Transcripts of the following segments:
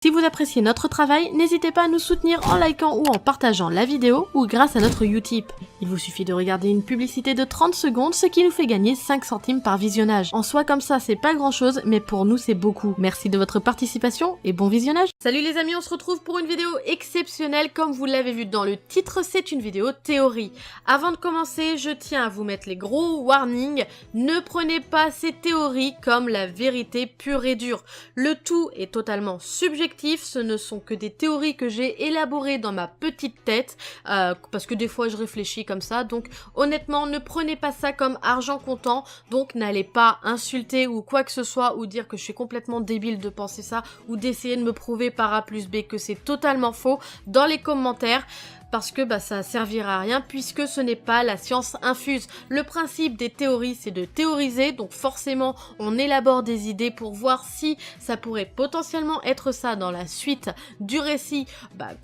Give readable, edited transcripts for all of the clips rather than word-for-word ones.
Si vous appréciez notre travail, n'hésitez pas à nous soutenir en likant ou en partageant la vidéo ou grâce à notre Utip. Il vous suffit de regarder une publicité de 30 secondes, ce qui nous fait gagner 5 centimes par visionnage. En soi, comme ça, c'est pas grand chose, mais pour nous, c'est beaucoup. Merci de votre participation et bon visionnage. Salut les amis, on se retrouve pour une vidéo exceptionnelle. Comme vous l'avez vu dans le titre, c'est une vidéo théorie. Avant de commencer, je tiens à vous mettre les gros warnings. Ne prenez pas ces théories comme la vérité pure et dure. Le tout est totalement subjectif, ce ne sont que des théories que j'ai élaborées dans ma petite tête, parce que des fois je réfléchis comme ça, donc honnêtement ne prenez pas ça comme argent comptant, donc n'allez pas insulter ou quoi que ce soit, ou dire que je suis complètement débile de penser ça, ou d'essayer de me prouver par A plus B que c'est totalement faux dans les commentaires. Parce que ça servira à rien puisque ce n'est pas la science infuse. Le principe des théories, c'est de théoriser, donc forcément on élabore des idées pour voir si ça pourrait potentiellement être ça dans la suite du récit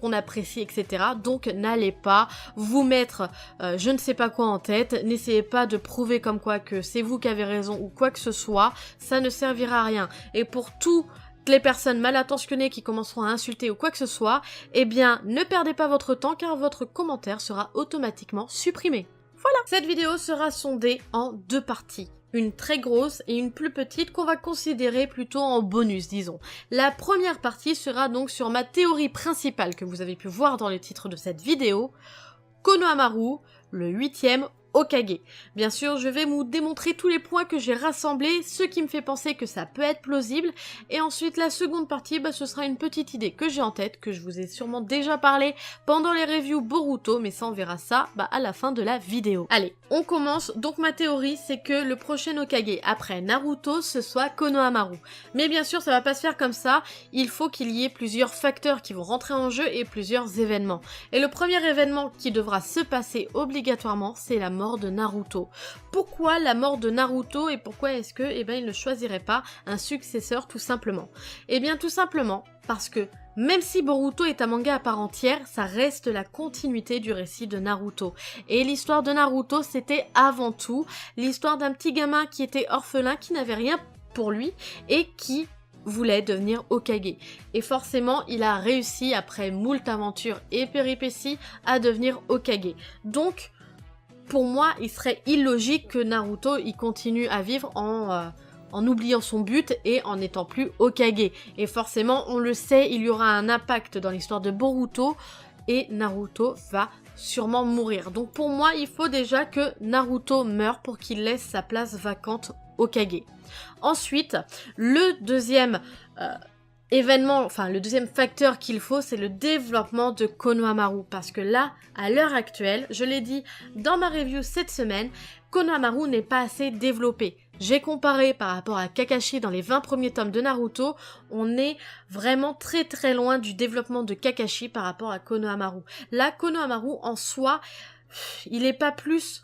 qu'on apprécie, etc. Donc n'allez pas vous mettre je ne sais pas quoi en tête, n'essayez pas de prouver comme quoi que c'est vous qui avez raison ou quoi que ce soit, ça ne servira à rien. Et pour tout les personnes mal intentionnées qui commenceront à insulter ou quoi que ce soit, eh bien, ne perdez pas votre temps car votre commentaire sera automatiquement supprimé. Voilà. Cette vidéo sera sondée en deux parties. Une très grosse et une plus petite qu'on va considérer plutôt en bonus, disons. La première partie sera donc sur ma théorie principale que vous avez pu voir dans le titre de cette vidéo, Konohamaru, le 8e Hokage. Bien sûr, je vais vous démontrer tous les points que j'ai rassemblés, ce qui me fait penser que ça peut être plausible. Et ensuite, la seconde partie, ce sera une petite idée que j'ai en tête, que je vous ai sûrement déjà parlé pendant les reviews Boruto, mais ça, on verra ça à la fin de la vidéo. Allez, on commence. Donc ma théorie, c'est que le prochain Hokage après Naruto, ce soit Konohamaru. Mais bien sûr, ça va pas se faire comme ça. Il faut qu'il y ait plusieurs facteurs qui vont rentrer en jeu et plusieurs événements. Et le premier événement qui devra se passer obligatoirement, c'est la mort de Naruto. Pourquoi la mort de Naruto et pourquoi est-ce que il ne choisirait pas un successeur tout simplement? Eh bien tout simplement parce que même si Boruto est un manga à part entière, ça reste la continuité du récit de Naruto. Et l'histoire de Naruto, c'était avant tout l'histoire d'un petit gamin qui était orphelin, qui n'avait rien pour lui et qui voulait devenir Hokage. Et forcément, il a réussi, après moult aventures et péripéties, à devenir Hokage. Donc, pour moi, il serait illogique que Naruto il continue à vivre en oubliant son but et en n'étant plus Hokage. Et forcément, on le sait, il y aura un impact dans l'histoire de Boruto et Naruto va sûrement mourir. Donc pour moi, il faut déjà que Naruto meure pour qu'il laisse sa place vacante Hokage. Ensuite, le deuxième le deuxième facteur qu'il faut, c'est le développement de Konohamaru. Parce que là, à l'heure actuelle, je l'ai dit dans ma review cette semaine, Konohamaru n'est pas assez développé. J'ai comparé par rapport à Kakashi dans les 20 premiers tomes de Naruto, on est vraiment très très loin du développement de Kakashi par rapport à Konohamaru. Là, Konohamaru en soi, il est pas plus...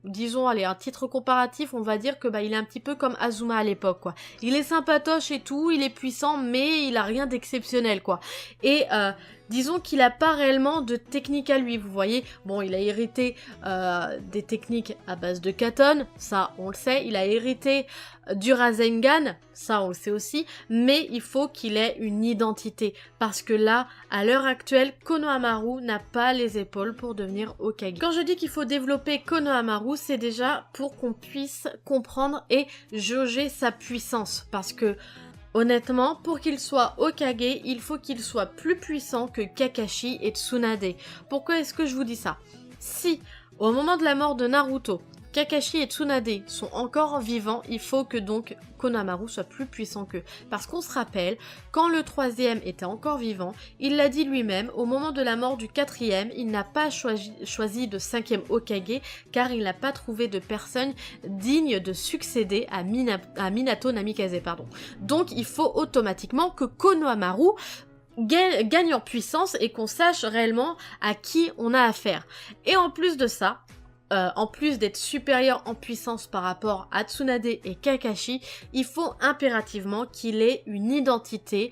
disons, allez, un titre comparatif, on va dire que il est un petit peu comme Azuma à l'époque, quoi. Il est sympatoche et tout, il est puissant, mais il a rien d'exceptionnel, quoi. Et disons qu'il a pas réellement de technique à lui, vous voyez. Bon, il a hérité des techniques à base de Katon, ça on le sait. Il a hérité du Rasengan, ça on le sait aussi. Mais il faut qu'il ait une identité. Parce que là, à l'heure actuelle, Konohamaru n'a pas les épaules pour devenir Hokage. Quand je dis qu'il faut développer Konohamaru, c'est déjà pour qu'on puisse comprendre et jauger sa puissance. Parce que honnêtement, pour qu'il soit Hokage, il faut qu'il soit plus puissant que Kakashi et Tsunade. Pourquoi est-ce que je vous dis ça? Si, au moment de la mort de Naruto, Kakashi et Tsunade sont encore vivants, il faut que donc Konohamaru soit plus puissant qu'eux. Parce qu'on se rappelle, quand le troisième était encore vivant, il l'a dit lui-même, au moment de la mort du quatrième, il n'a pas choisi de 5e Hokage, car il n'a pas trouvé de personne digne de succéder à Minato Namikaze, pardon. Donc il faut automatiquement que Konohamaru gagne en puissance et qu'on sache réellement à qui on a affaire. Et en plus de ça, en plus d'être supérieur en puissance par rapport à Tsunade et Kakashi, il faut impérativement qu'il ait une identité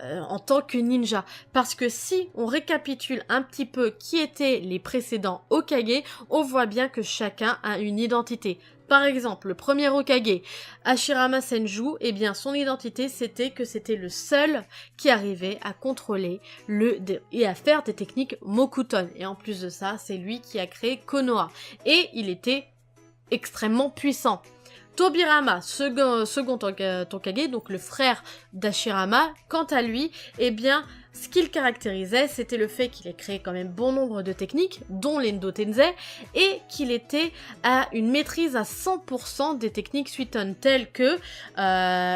en tant que ninja. Parce que si on récapitule un petit peu qui étaient les précédents Hokage, on voit bien que chacun a une identité. Par exemple, le premier Hokage, Hashirama Senju, eh bien son identité c'était que c'était le seul qui arrivait à contrôler et à faire des techniques Mokuton. Et en plus de ça, c'est lui qui a créé Konoha. Et il était extrêmement puissant. Tobirama, second Tokage, donc le frère d'Hashirama, quant à lui, eh bien, ce qu'il caractérisait, c'était le fait qu'il ait créé quand même bon nombre de techniques, dont l'Endo Tensei, et qu'il était à une maîtrise à 100% des techniques Suiton, telles que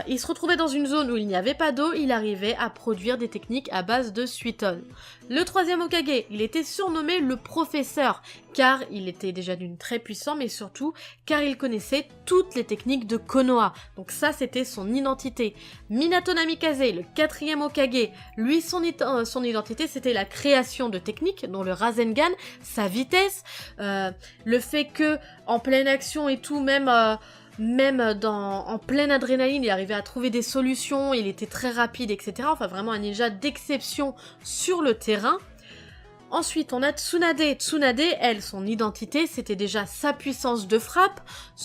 il se retrouvait dans une zone où il n'y avait pas d'eau, il arrivait à produire des techniques à base de Suiton. Le troisième Hokage, il était surnommé le professeur, car il était déjà d'une très puissant, mais surtout car il connaissait toutes les techniques de Konoha. Donc ça, c'était son identité. Minato Namikaze, le quatrième Hokage, lui, son identité, c'était la création de techniques, dont le Rasengan, sa vitesse, le fait que, en pleine action et tout, même en pleine adrénaline, il arrivait à trouver des solutions, il était très rapide, etc. Enfin, vraiment un ninja d'exception sur le terrain. Ensuite, on a Tsunade. Tsunade, elle, son identité, c'était déjà sa puissance de frappe,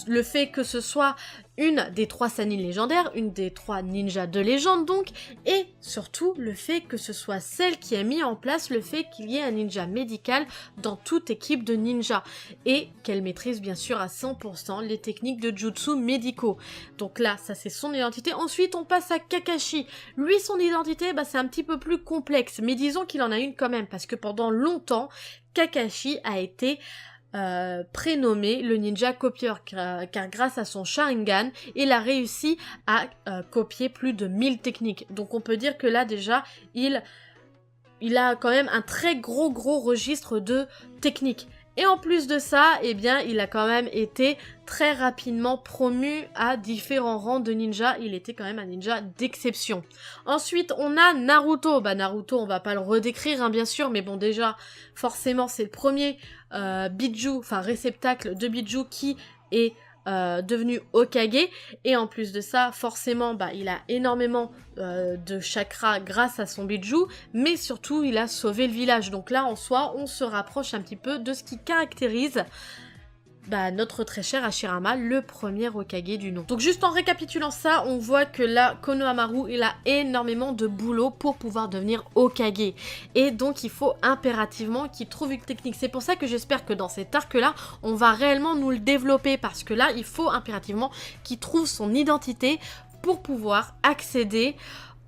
le fait que ce soit une des 3 Sannin légendaires, une des 3 ninjas de légende donc, et surtout le fait que ce soit celle qui a mis en place le fait qu'il y ait un ninja médical dans toute équipe de ninjas, et qu'elle maîtrise bien sûr à 100% les techniques de jutsu médicaux. Donc là, ça c'est son identité. Ensuite, on passe à Kakashi. Lui, son identité, c'est un petit peu plus complexe, mais disons qu'il en a une quand même, parce que pendant longtemps, Kakashi a été prénommé le ninja copieur, car grâce à son Sharingan, il a réussi à copier plus de 1000 techniques. Donc on peut dire que là déjà, il a quand même un très gros registre de techniques. Et en plus de ça, eh bien, il a quand même été très rapidement promu à différents rangs de ninja. Il était quand même un ninja d'exception. Ensuite, on a Naruto. Naruto, on va pas le redécrire, hein, bien sûr, mais bon, déjà, forcément, c'est le premier Biju, enfin réceptacle de Biju qui est devenu Hokage, et en plus de ça, forcément, il a énormément de chakras grâce à son Biju, mais surtout, il a sauvé le village. Donc là, en soi, on se rapproche un petit peu de ce qui caractérise notre très cher Hashirama, le premier Hokage du nom. Donc juste en récapitulant ça, on voit que là, Konohamaru, il a énormément de boulot pour pouvoir devenir Hokage. Et donc il faut impérativement qu'il trouve une technique. C'est pour ça que j'espère que dans cet arc-là, on va réellement nous le développer, parce que là, il faut impérativement qu'il trouve son identité pour pouvoir accéder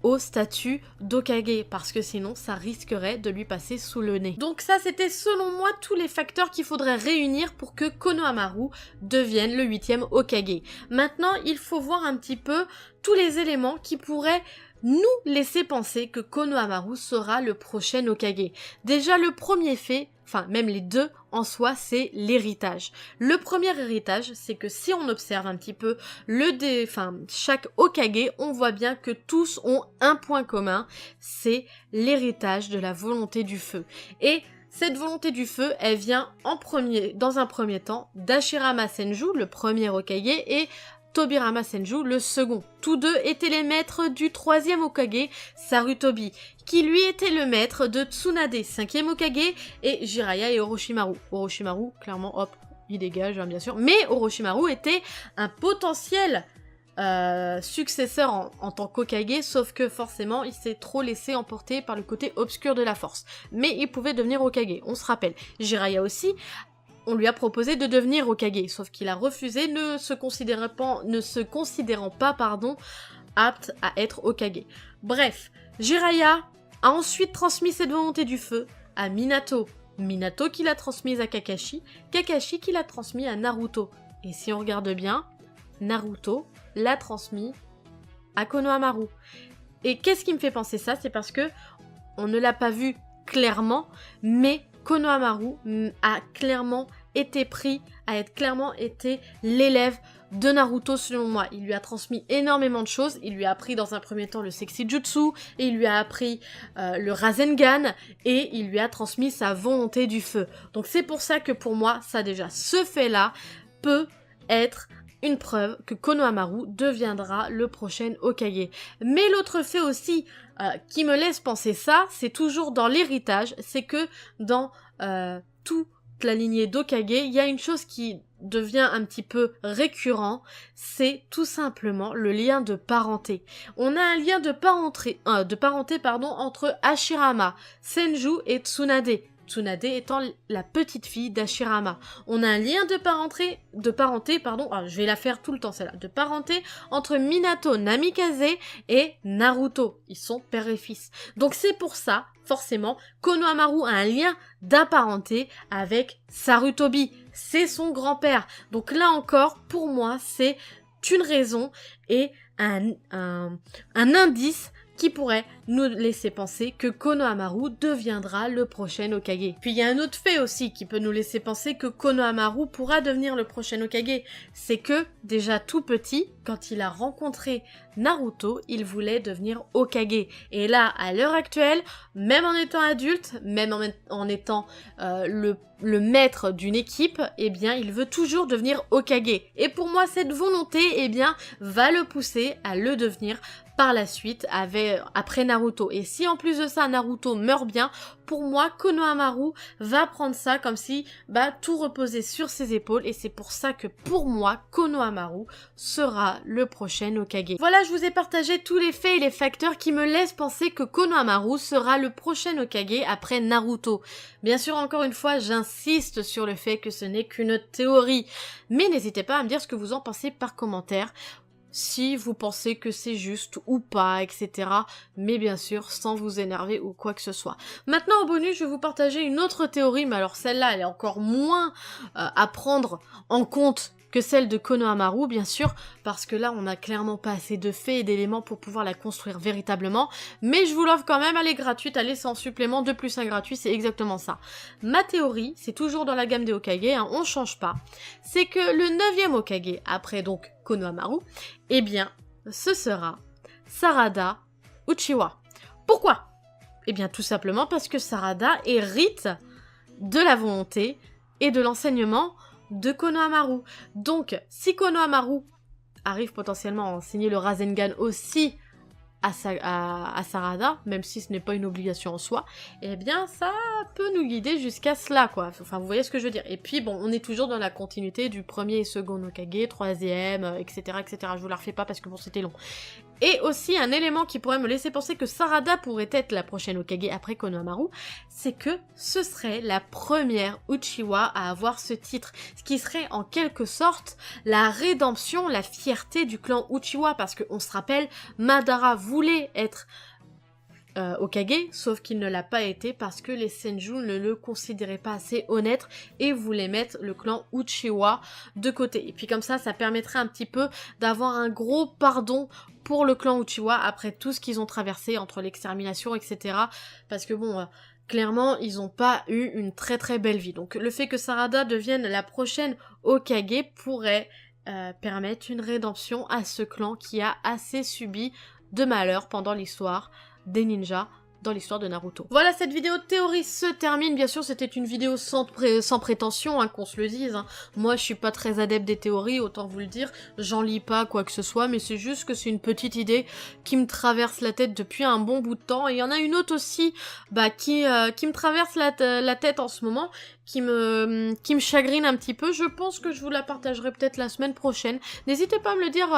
au statut d'Hokage, parce que sinon ça risquerait de lui passer sous le nez. Donc ça, c'était selon moi tous les facteurs qu'il faudrait réunir pour que Konohamaru devienne le 8e Hokage. Maintenant, il faut voir un petit peu tous les éléments qui pourraient nous laisser penser que Konohamaru sera le prochain Hokage. Déjà, le premier fait, enfin même les deux en soi, c'est l'héritage. Le premier héritage, c'est que si on observe un petit peu chaque Hokage, on voit bien que tous ont un point commun, c'est l'héritage de la volonté du feu. Et cette volonté du feu, elle vient dans un premier temps d'Hashirama Senju, le premier Hokage, et Tobirama Senju, le second. Tous deux étaient les maîtres du 3e Hokage, Sarutobi, qui lui était le maître de Tsunade, 5e Hokage, et Jiraiya et Orochimaru. Orochimaru, clairement, hop, il dégage, hein, bien sûr. Mais Orochimaru était un potentiel successeur en tant qu'Hokage, sauf que forcément, il s'est trop laissé emporter par le côté obscur de la force. Mais il pouvait devenir Hokage, on se rappelle. Jiraiya aussi, on lui a proposé de devenir Hokage, sauf qu'il a refusé, ne se considérant pas, apte à être Hokage. Bref, Jiraiya a ensuite transmis cette volonté du feu à Minato. Minato qui l'a transmise à Kakashi, Kakashi qui l'a transmis à Naruto. Et si on regarde bien, Naruto l'a transmis à Konohamaru. Et qu'est-ce qui me fait penser ça? C'est parce que on ne l'a pas vu clairement, mais Konohamaru a clairement été l'élève de Naruto selon moi. Il lui a transmis énormément de choses, il lui a appris dans un premier temps le Sexy Jutsu, et il lui a appris le Rasengan, et il lui a transmis sa volonté du feu. Donc c'est pour ça que pour moi, ça déjà, ce fait-là peut être une preuve que Konohamaru deviendra le prochain Hokage. Mais l'autre fait aussi qui me laisse penser ça, c'est toujours dans l'héritage, c'est que dans tout la lignée d'Hokage, il y a une chose qui devient un petit peu récurrent, c'est tout simplement le lien de parenté. On a un lien de parenté, entre Hashirama, Senju et Tsunade. Tsunade étant la petite fille d'Hashirama. On a un lien de parenté, je vais la faire tout le temps celle-là, de parenté entre Minato Namikaze et Naruto. Ils sont père et fils. Donc c'est pour ça, forcément, Konohamaru a un lien d'apparenté avec Sarutobi. C'est son grand-père. Donc là encore, pour moi, c'est une raison et un indice qui pourrait nous laisser penser que Konohamaru deviendra le prochain Hokage. Puis il y a un autre fait aussi qui peut nous laisser penser que Konohamaru pourra devenir le prochain Hokage. C'est que, déjà tout petit, quand il a rencontré Naruto, il voulait devenir Hokage. Et là, à l'heure actuelle, même en étant adulte, même en étant le maître d'une équipe, eh bien, il veut toujours devenir Hokage. Et pour moi, cette volonté, eh bien, va le pousser à le devenir par la suite après Naruto. Et si en plus de ça Naruto meurt bien, pour moi Konohamaru va prendre ça comme si tout reposait sur ses épaules, et c'est pour ça que pour moi Konohamaru sera le prochain Hokage. Voilà, je vous ai partagé tous les faits et les facteurs qui me laissent penser que Konohamaru sera le prochain Hokage après Naruto. Bien sûr, encore une fois, j'insiste sur le fait que ce n'est qu'une théorie, mais n'hésitez pas à me dire ce que vous en pensez par commentaire, si vous pensez que c'est juste ou pas, etc. Mais bien sûr, sans vous énerver ou quoi que ce soit. Maintenant, au bonus, je vais vous partager une autre théorie, mais alors celle-là, elle est encore moins à prendre en compte que celle de Konohamaru, bien sûr, parce que là, on n'a clairement pas assez de faits et d'éléments pour pouvoir la construire véritablement, mais je vous l'offre quand même, elle est gratuite, elle est sans supplément, 2 + 1 gratuit, c'est exactement ça. Ma théorie, c'est toujours dans la gamme des Hokage, hein, on change pas, c'est que le 9e Hokage, après donc Konohamaru, eh bien, ce sera Sarada Uchiwa. Pourquoi ? Eh bien, tout simplement parce que Sarada hérite de la volonté et de l'enseignement de Konohamaru. Donc, si Konohamaru arrive potentiellement à enseigner le Rasengan aussi à Sarada, même si ce n'est pas une obligation en soi, eh bien ça peut nous guider jusqu'à cela, quoi. Enfin, vous voyez ce que je veux dire. Et puis bon, on est toujours dans la continuité du premier et second Hokage, troisième, etc., etc. Je vous la refais pas parce que bon, c'était long. Et aussi, un élément qui pourrait me laisser penser que Sarada pourrait être la prochaine Hokage après Konohamaru, c'est que ce serait la première Uchiwa à avoir ce titre. Ce qui serait en quelque sorte la rédemption, la fierté du clan Uchiwa, parce qu'on se rappelle, Madara voulait être Hokage, sauf qu'il ne l'a pas été parce que les Senju ne le considéraient pas assez honnête et voulaient mettre le clan Uchiwa de côté. Et puis comme ça permettrait un petit peu d'avoir un gros pardon pour le clan Uchiwa après tout ce qu'ils ont traversé entre l'extermination, etc. Parce que bon... clairement, ils n'ont pas eu une très très belle vie. Donc le fait que Sarada devienne la prochaine Hokage pourrait permettre une rédemption à ce clan qui a assez subi de malheur pendant l'histoire des ninjas, dans l'histoire de Naruto. Voilà, cette vidéo de théorie se termine. Bien sûr, c'était une vidéo sans prétention, hein, qu'on se le dise. Hein. Moi, je suis pas très adepte des théories, autant vous le dire. J'en lis pas quoi que ce soit, mais c'est juste que c'est une petite idée qui me traverse la tête depuis un bon bout de temps. Et il y en a une autre aussi, qui me traverse la tête en ce moment, qui me chagrine un petit peu. Je pense que je vous la partagerai peut-être la semaine prochaine. N'hésitez pas à me le dire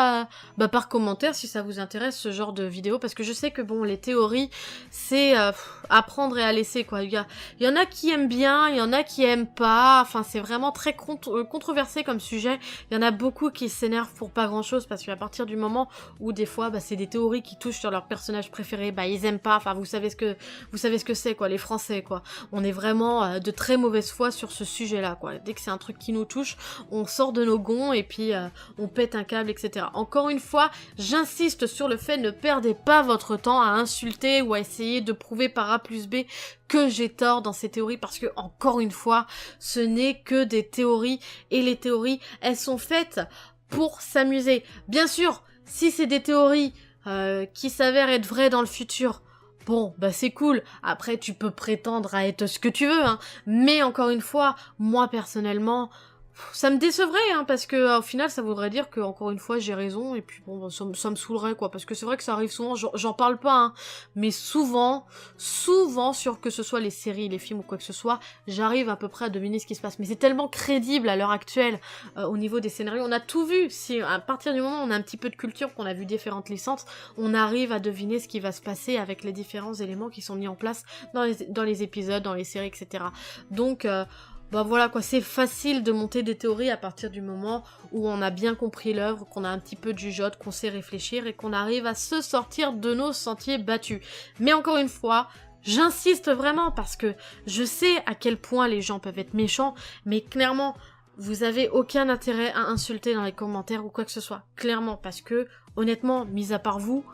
par commentaire si ça vous intéresse ce genre de vidéo, parce que je sais que bon, les théories, c'est à prendre et à laisser, quoi. Il y en a qui aiment bien, il y en a qui aiment pas, enfin c'est vraiment très controversé comme sujet. Il y en a beaucoup qui s'énervent pour pas grand chose, parce qu'à partir du moment où des fois c'est des théories qui touchent sur leur personnage préféré, ils aiment pas, enfin vous savez ce que c'est, quoi, les Français, quoi. On est vraiment de très mauvaise foi sur ce sujet-là, quoi. Dès que c'est un truc qui nous touche, on sort de nos gonds et puis on pète un câble, etc. Encore une fois, j'insiste sur le fait, ne perdez pas votre temps à insulter ou à essayer de prouver par A plus B que j'ai tort dans ces théories, parce que, encore une fois, ce n'est que des théories, et les théories, elles sont faites pour s'amuser. Bien sûr, si c'est des théories qui s'avèrent être vraies dans le futur, bon, c'est cool, après tu peux prétendre à être ce que tu veux, hein, mais encore une fois, moi personnellement, Ça me décevrait, hein, parce que au final, ça voudrait dire que encore une fois, j'ai raison, et puis bon, bah, ça me saoulerait, quoi, parce que c'est vrai que ça arrive souvent, j'en parle pas, hein, mais souvent, sur que ce soit les séries, les films ou quoi que ce soit, j'arrive à peu près à deviner ce qui se passe. Mais c'est tellement crédible à l'heure actuelle, au niveau des scénarios, on a tout vu. Si à partir du moment où on a un petit peu de culture, qu'on a vu différentes licences, on arrive à deviner ce qui va se passer avec les différents éléments qui sont mis en place dans les épisodes, dans les séries, etc. Donc, bah voilà quoi, c'est facile de monter des théories à partir du moment où on a bien compris l'œuvre, qu'on a un petit peu de jugeote, qu'on sait réfléchir et qu'on arrive à se sortir de nos sentiers battus. Mais encore une fois, j'insiste vraiment parce que je sais à quel point les gens peuvent être méchants, mais clairement, vous avez aucun intérêt à insulter dans les commentaires ou quoi que ce soit. Clairement, parce que, honnêtement, mis à part vous,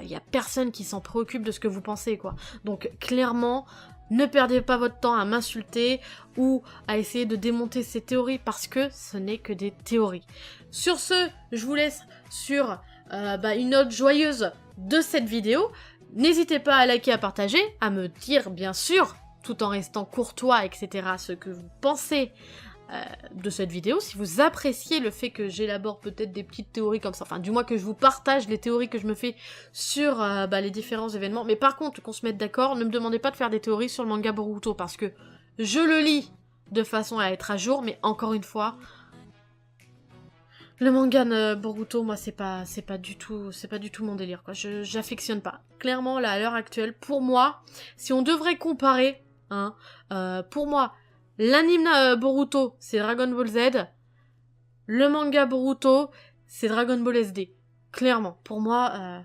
y a personne qui s'en préoccupe de ce que vous pensez, quoi. Donc, clairement, ne perdez pas votre temps à m'insulter ou à essayer de démonter ces théories parce que ce n'est que des théories. Sur ce, je vous laisse sur une note joyeuse de cette vidéo. N'hésitez pas à liker, à partager, à me dire bien sûr, tout en restant courtois, etc., ce que vous pensez de cette vidéo, si vous appréciez le fait que j'élabore peut-être des petites théories comme ça, enfin du moins que je vous partage les théories que je me fais sur les différents événements, mais par contre qu'on se mette d'accord, ne me demandez pas de faire des théories sur le manga Boruto, parce que je le lis de façon à être à jour, mais encore une fois, le manga Boruto, moi c'est pas du tout mon délire, quoi, j'affectionne pas. Clairement là à l'heure actuelle, pour moi, si on devrait comparer, hein, pour moi, l'anime Boruto, c'est Dragon Ball Z. Le manga Boruto, c'est Dragon Ball SD. Clairement, pour moi,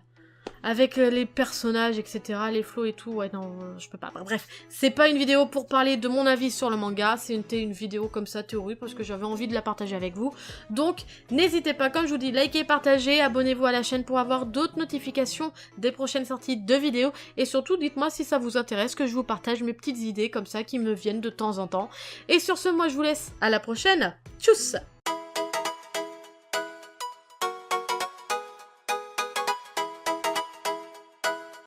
avec les personnages, etc., les flots et tout, ouais, non, je peux pas. Bref, c'est pas une vidéo pour parler de mon avis sur le manga, c'était une vidéo comme ça, théorie, parce que j'avais envie de la partager avec vous. Donc, n'hésitez pas, comme je vous dis, likez, partagez, abonnez-vous à la chaîne pour avoir d'autres notifications des prochaines sorties de vidéos, et surtout, dites-moi si ça vous intéresse que je vous partage mes petites idées comme ça qui me viennent de temps en temps. Et sur ce, moi je vous laisse, à la prochaine, tchuss!